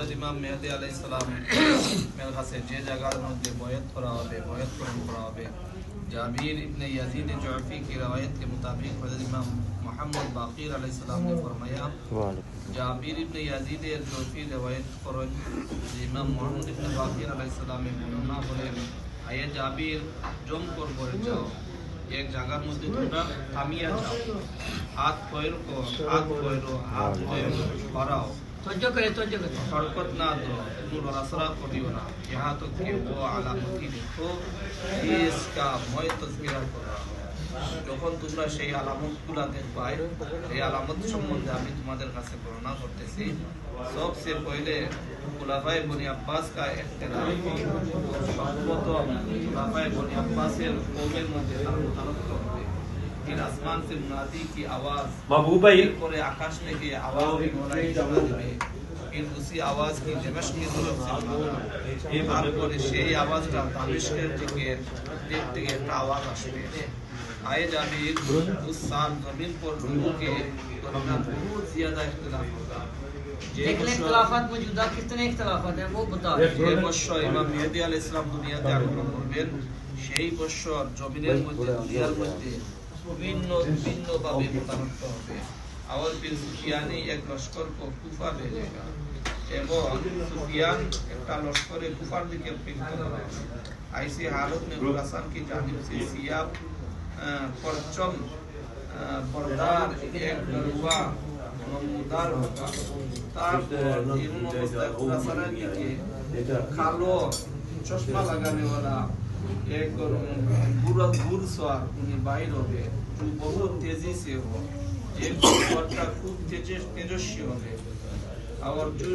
হযরত ইমাম মেহেদী আলাইহিস সালাম এর কাছে যে জায়গার মধ্যে বয়াত করা হবে, বয়াত করা হবে, जाबिर इब्न यजीद जुअफी की रवायत के मुताबिक हज़रत इमाम मोहम्मद बाक़िर अलैहिस्सलाम ने फरमाया, जाबिर इब्न यजीद जुअफी रवायत करें इमाम मोहम्मद इब्न बाक़िर अलैहिस्सलाम ने बर्णना करें, आये जाबिर जम कर बोल जाओ, एक जगह मध्य थोड़ा थामिया जाओ, हाथ पैर बढ़ाओ, हरकत ना दो, तुम रसरा करियो ना, यहाँ तो कि वो आलामती देखो इसका मैं तस्वीर कर रहा हूँ। যখন তোমরা সেই আলামতগুলো দেখবাই, এই আলামত সম্বন্ধে আমি তোমাদের কাছে বর্ণনা করতেছি। सबसे पहले खुलाफाए बनी अब्बास का इख्तिलाफ, सर्वप्रथम खुलाफाए बनी अब्बासेर कौमेर मध्य ताल्लुक হবে। फिर आसमान से मुनादी की आवाज, फिर आकाश में की आवाज दिबे, फिर उसी आवाज की दमिश्क की तरफ से তারপরে সেই আওয়াজটা দামেস্কের দিকে একটা आवाज আসবে। आए जाबिर उस साल जमीन पर लोगों के दरमियान बहुत ज्यादा इख्तिलाफ होगा। देखने इख्तिलाफात मौजूदा कितने इख्तिलाफात हैं वो बता दीजिए। যে বছর ইমাম মেহেদী আলাইহিস সালাম দুনিয়াতে আগমন করবেন, সেই বছর জমিনের মধ্যে দুনিয়ার মধ্যে ভিন্ন ভাবে প্রতারিত হবে। और फिर सुफियानी एक लश्कर को कूफा भेजेगा এবং सुफियान একটা লস্করে কুফার দিকে প্রেরিত করা হবে। ऐसी हालत में खुरासान की जानिब से सियाब परचम बरदार एक गरुआ नमूदार होगा। তারপর এমন অবস্থায় খুরাসানের দিকে কালো চশমা লাগাने वाला एक बुर सवार उन्हें बाहर होगे जो बहुत तेजी से हो, एक सवार खूब तेजस्वी होगे और जो